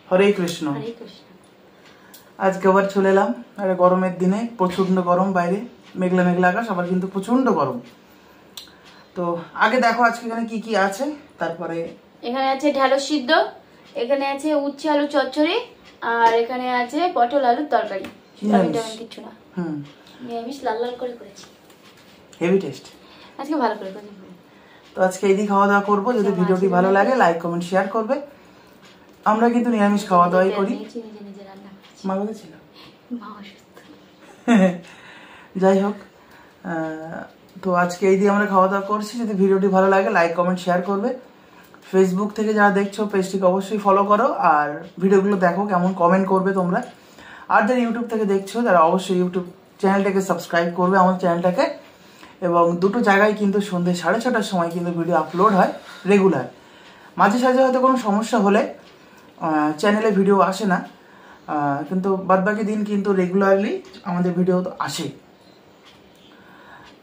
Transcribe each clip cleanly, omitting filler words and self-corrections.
হরে কৃষ্ণ। হরে কৃষ্ণ। আজকে আবার চলে এলাম একটা গরমের দিনে, প্রচন্ড গরম, বাইরে মেঘলা মেঘলা আকাশ, আবার কিন্তু প্রচন্ড গরম। তো আগে দেখো আজকে এখানে কি কি আছে, তারপরে এখানে আছে ঢ্যাঁড়স সিদ্ধ, এখানে আছে উচ্ছে আলু চচ্চড়ি, আর এখানে আছে পটল আলুর তরকারি। কিছু না, নিরামিষ লাল লাল করে করেছি, হেভি টেস্ট। আজকে ভালো করে করেছি। তো আজকে এই দিয়ে খাওয়া দাওয়া করবো। যদি ভিডিওটি ভালো লাগে লাইক কমেন্ট শেয়ার করবে। আমরা কিন্তু নিরামিষ খাওয়া দাওয়াই করি। মা বলেছিল যাই হোক, তো আজকে এই দিয়ে আমরা খাওয়া দাওয়া করছি। যদি ভিডিওটি ভালো লাগে লাইক কমেন্ট শেয়ার করবে। ফেসবুক থেকে যারা দেখছো পেজটিকে অবশ্যই ফলো করো, আর ভিডিওগুলো দেখো কেমন, কমেন্ট করবে তোমরা। আর যারা ইউটিউব থেকে দেখছো তারা অবশ্যই ইউটিউব চ্যানেলটাকে সাবস্ক্রাইব করবে, আমার চ্যানেলটাকে। এবং দুটো জায়গায় কিন্তু সন্ধ্যে 6:30টার সময় কিন্তু ভিডিও আপলোড হয় রেগুলার। মাঝে সাঝে হয়তো কোনো সমস্যা হলে চ্যানেলে ভিডিও আসে না, কিন্তু বাদবাকি দিন কিন্তু রেগুলারলি আমাদের ভিডিও তো আসে।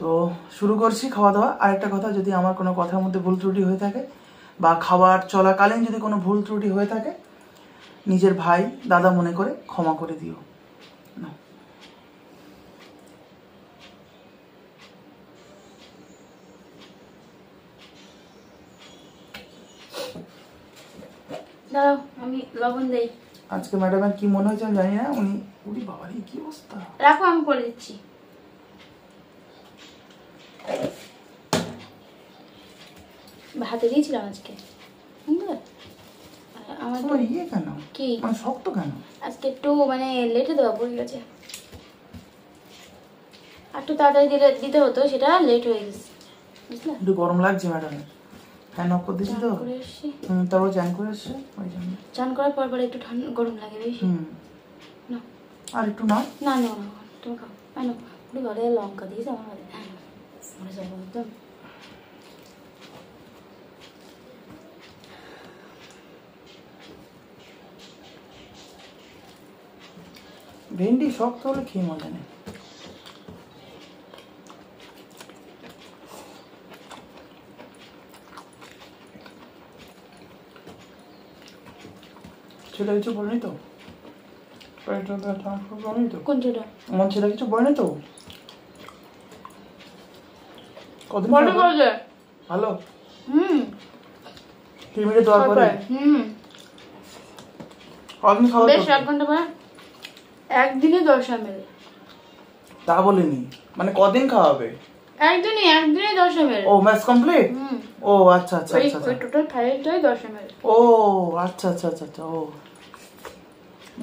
তো শুরু করছি খাওয়া দাওয়া। আরেকটা কথা, যদি আমার কোনো কথার মধ্যে ভুল ত্রুটি হয়ে থাকে বা খাবার চলাকালীন যদি কোনো ভুল ত্রুটি হয়ে থাকে, নিজের ভাই দাদা মনে করে ক্ষমা করে দিও। দাঁড়াও আমি লবণ দেই। আজকে ম্যাডামের কি মনে হয়েছে আমি জানি না, উনি উনি বাবারই কি অবস্থা। রাখো আমি করে দিচ্ছি। হাতে দিয়েছিলাম আজকে, আমার তো ইয়ে কেন কি মানে শক্ত কেন, আজকে একটু মানে লেটে দেওয়া পড়ে গেছে, একটু তাড়াতাড়ি দিতে হতো, সেটা লেট হয়ে গেছে বুঝলে। একটু গরম লাগছে ম্যাডামের, ফ্যান অফ করে দিয়েছি তো, তারপর চান করে এসছে ওই জন্য। চান করার পর একটু ঠান্ডা গরম লাগে বেশি। না আর একটু না না না না তুমি খাও। পুরো ঘরে লঙ্কা দিয়েছে আমার ঘরে, মনে যাবো একদম। ভেন্ডি শক্ত হলে খেয়ে মজা নেই। ছেলে কিছু বলেনি তো? কোন ছেলে? আমার ছেলে কিছু বলেনি তো? কদিন ভালো টিমিটে দোয়া করে কদিন খাওয়া বেশ 1 ঘন্টা পরে একদিনে 10 ml। তা বলিনি, মানে কদিন খাওয়াবে? একদিনে 10 ml। ও ম্যাচ কমপ্লিট। ও আচ্ছা আচ্ছা আচ্ছা, ওই টোটাল ফাইলটাই 10 ml। ও আচ্ছা আচ্ছা আচ্ছা আচ্ছা। ও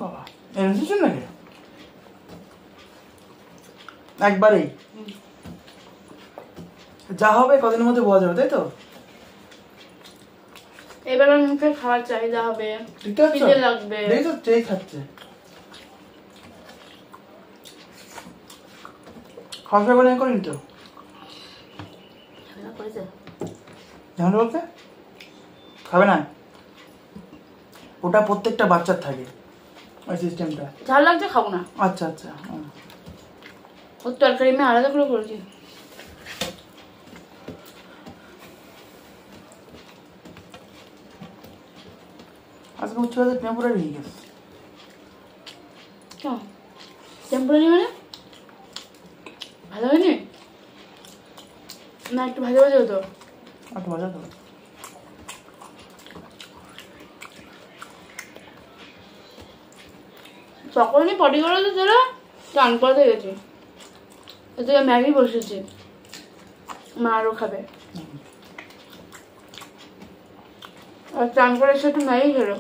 বাবা, এনসিশন নাকি একবারেই যা হবে কদিনের মধ্যে বোঝা যাবে, তাই তো? এবার মুখে খাওয়ার চাহিদা হবে, খিদে লাগবে, দেখো চেয়ে খাচ্ছে। খাওয়া করে করিনি তো? ঝামেলা বলতে খাবে না, ওটা প্রত্যেকটা বাচ্চার থাকে ওই সিস্টেমটা। ঝাল লাগছে খাবো না। আচ্ছা আচ্ছা, ওর তরকারি আমি আলাদা করে করেছি। আজকে উচ্চবাদে টেম্পোরারি হয়ে গেছে। কেন টেম্পোরারি মানে? ভালো হয়নি না? একটু ভাজা ভাজা হতো। একটু ভাজা তো সকলে পটি করে তো চলো চান করতে গেছি, এতে ম্যাগি বসেছে, মা আরও খাবে। আর চান করে এসে একটু ম্যাগি খেলো।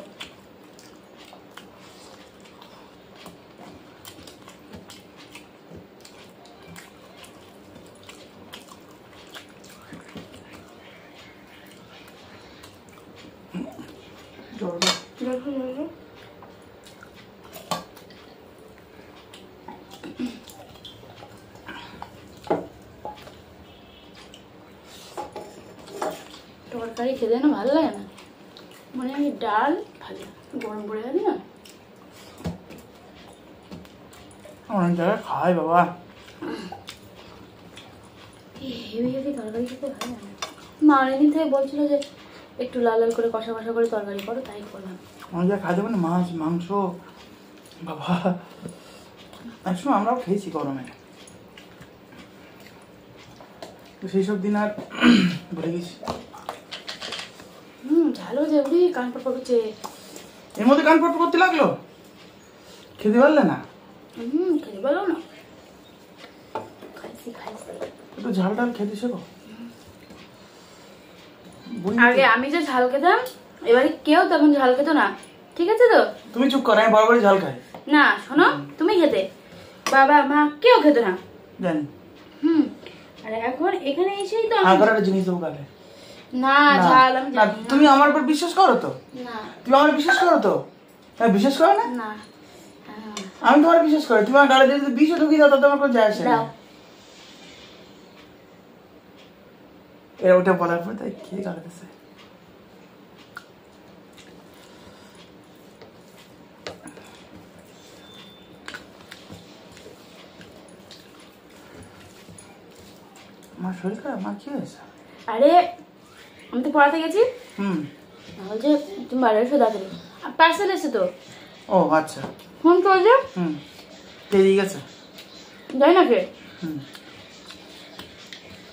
তরকারি খেতে না ভালো লাগে না, মানে আমি ডাল ভালো গরম পড়ে গেছে না, অনেক জায়গায় খাই বাবা। হেভি হেভি তরকারি খেতে ভালো লাগে না। মা অনেকদিন থেকে বলছিল যে একটু লাল লাল করে কষা কষা করে তরকারি করো, তাই করলাম। আমি যা খাই দেবো না, মাছ মাংস বাবা, একসময় আমরাও খেয়েছি গরমে, তো সেই সব দিন আর ভুলে গেছি। ঝালও যে উড়ি কান পট করছে, এর মধ্যে কান পট করতে লাগলো, খেতে পারলে না? খেতে পারো না, খাইছি খাইছি। একটু ঝাল টাল খেতে শেখো। আগে আমি যে ঝাল খেতাম, এবারে কেউ তেমন ঝাল খেতো না, ঠিক আছে তো? তুমি চুপ করো, আমি বরাবরই ঝাল খাই। না শোনো, তুমি খেতে, বাবা মা কেউ খেত না, জানি। আর এখন এখানে এসেই তো আবার একটা জিনিস দেবো কালে। না ঝাল আমি জানি না। তুমি আমার উপর বিশ্বাস করো তো? না। তুমি আমার বিশ্বাস করো তো? হ্যাঁ, বিশ্বাস করো না? না। আমি তোমার বিশ্বাস করি, তুমি আমার গালে দিয়ে যদি বিষও ঢুকিয়ে দাও, তাতে আমার কোনো যায় আসে না। এরা ওটা বলার পর তাই খেয়ে গালে দিছে। মা শরীর খারাপ? মা কি হয়েছে? আরে আমি তো পড়াতে গেছি, বলছে তুমি বাড়ি এসো তাড়াতাড়ি, পার্সেল এসে তো। ও আচ্ছা। ফোন করছে, পেরিয়ে গেছে, যাই না কে,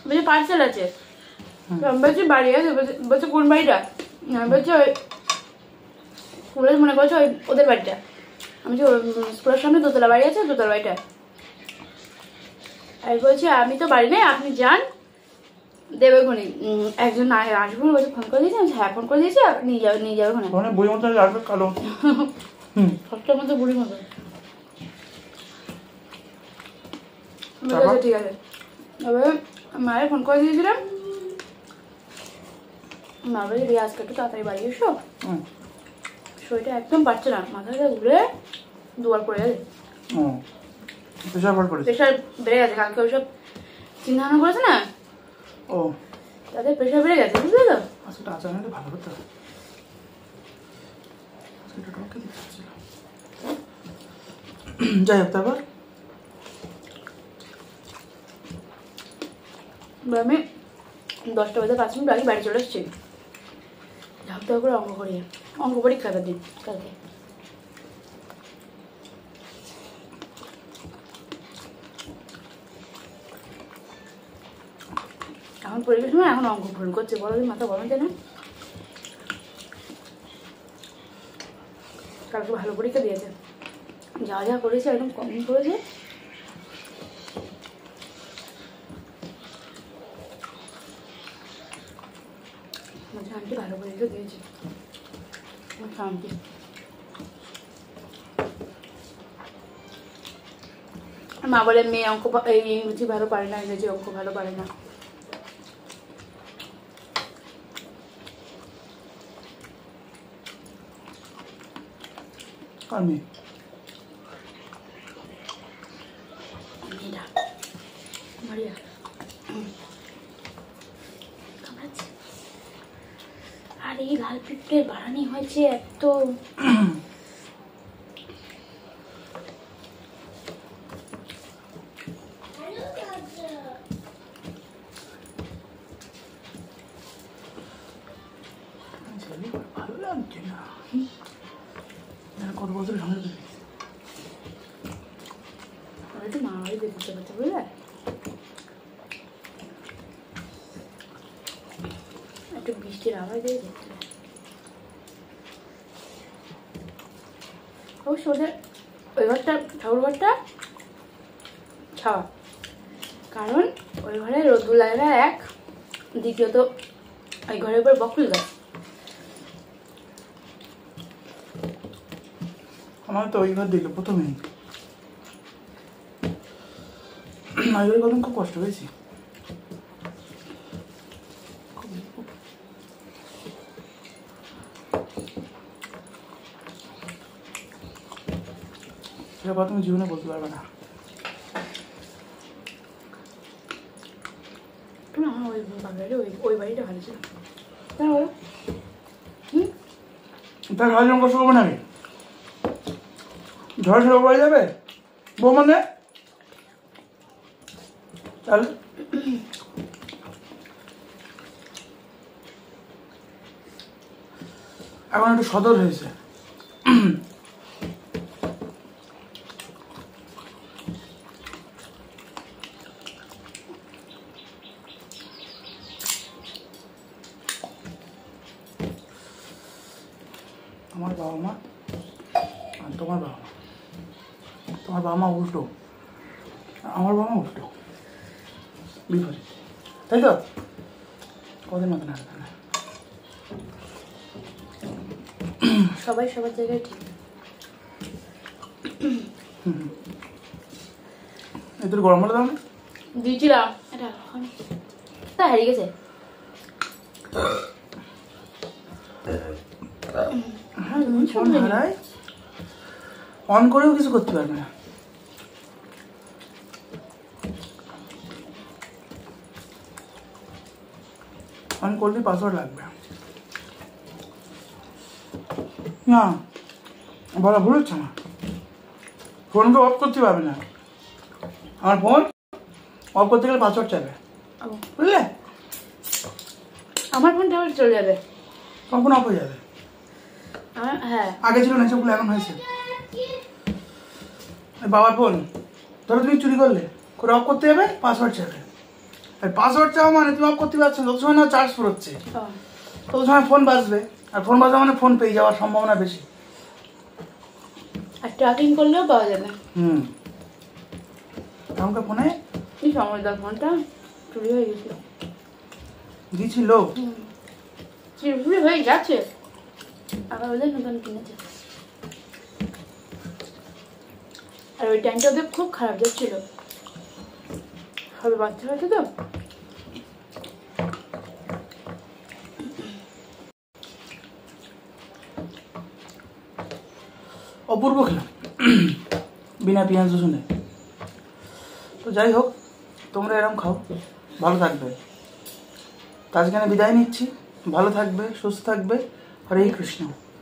বলছে পার্সেল আছে। আমি বলছি বাড়ি আছে, বলছে কোন বাড়িটা? আমি বলছি ওই স্কুলের, মনে করছে ওই ওদের বাড়িটা। আমি বলছি স্কুলের সামনে দোতলা বাড়ি আছে, দোতলা বাড়িটা। আমি বলছি আমি তো বাড়ি নেই, আপনি যান, দেবে কোনে একজন আসবো বলছে, ফোন করে দিয়েছি। হ্যাঁ ফোন করে দিয়েছি, নিয়ে যাবে ওখানে। বই মতো আসবে কালো, সবটার মতো বুড়ির মতো। ঠিক আছে, এবার মায়ের ফোন করে দিয়েছিলাম, মা বলে রিয়া আজকে একটু তাড়াতাড়ি বাড়ি এসো, শরীরটা একদম পারছে না, মাথাটা ঘুরে দুবার পড়ে গেছে, প্রেশার বেড়ে গেছে। কালকে ওইসব চিন্তা ভাবনা করেছে না, ও তাদের প্রেশার বেড়ে গেছে, বুঝলে তো? আসলে আচরণটা ভালো হতো। যাই হোক, তারপর আমি 10টা বাজে 5 মিনিট আগে বাড়ি চলে এসেছি, ধাপ ধাপ করে অঙ্ক পরীক্ষা দিন কালকে। এখন পরীক্ষার সময় এখন অঙ্ক ভুল করছে, বলো মাথা গরম না। কালকে ভালো পরীক্ষা দিয়েছে, যা যা করেছে একদম কম করেছে। আন্টি ভালো পরীক্ষা দিয়েছে, শান্তি। মা বলে মেয়ে অঙ্ক ইংরেজি ভালো পারে না, ইংরেজি অঙ্ক ভালো পারে না। আমি আর এই লাল পিঁপড়ের বাড়ানি হয়েছে এত, ভালো লাগছে না, কত বছর ঝামেলা করে একটু মারামারি দেখতে পাচ্ছে, বুঝলে? একটু বৃষ্টির আওয়াজ দিয়ে দেখতে, অবশ্য ওদের ওই ঘরটা ঠাকুর ঘরটা ছাওয়া, কারণ ওই ঘরে রোদ্দুর লাগে না এক, দ্বিতীয়ত ওই ঘরের উপর বকুল গাছ। আমার তো ওই ঘর দিল প্রথমেই, ওই কদিন খুব কষ্ট পেয়েছি। সেটা কথা তুমি জীবনে বলতে পারবে না। আমার ওই বাঙালি ওই বাড়িটা ভালো ছিল, তাই বলো? তার ঘর জন্য কষ্ট করবো নাকি? ঝড় ঝড় পড়ে যাবে বউ মানে, তাহলে এখন একটু সদর হয়েছে। আমার বাবা মা আর তোমার বাবা মা, তোমার বাবা মা উল্টো, আমার বাবা মা উল্টো, বিপরীত, তাই তো? কদিন মতো না সবাই সবার জায়গায় ঠিক। এদের গরম হলে দাও না, দিয়েছিলাম এটা তা হারিয়ে গেছে। ফোন হারায়, অন করেও কিছু করতে পারবে না। অন করলে পাসওয়ার্ড লাগবে না, বলা ভুল হচ্ছে না। ফোনকে অফ করতে পারবে না, আমার ফোন অফ করতে গেলে পাসওয়ার্ড চাইবে, বুঝলে? আমার ফোনটা আবার চলে যাবে, তোমার ফোন অফ হয়ে যাবে। হ্যাঁ আগে ছিল না সবগুলো, এখন হয়েছে। বাবার ফোন ধরো তুমি চুরি করলে, করে অফ করতে যাবে, পাসওয়ার্ড চাইবে। আর পাসওয়ার্ড চাওয়া মানে তুমি অফ করতে পারছো না, তত সময় না চার্জ ফুরোচ্ছে, তত সময় ফোন বাজবে, আর ফোন বাজা মানে ফোন পেয়ে যাওয়ার সম্ভাবনা বেশি। আর ট্র্যাকিং করলেও পাওয়া যাবে। এখনকার ফোনে কি সমস্যার ফোনটা চুরি হয়ে গেছিল, দিয়েছিল চুরি হয়ে গেছে, আবার ওদের নতুন কিনেছে। আর ওই টাইমটা ওদের খুব খারাপ যাচ্ছিল, সবে বাচ্চা হয়েছে তো। অপূর্ব খেলাম বিনা পেঁয়াজ রসুনে। তো যাই হোক, তোমরা এরকম খাও, ভালো থাকবে। তো আজকে আমি বিদায় নিচ্ছি, ভালো থাকবে, সুস্থ থাকবে। হরে কৃষ্ণ।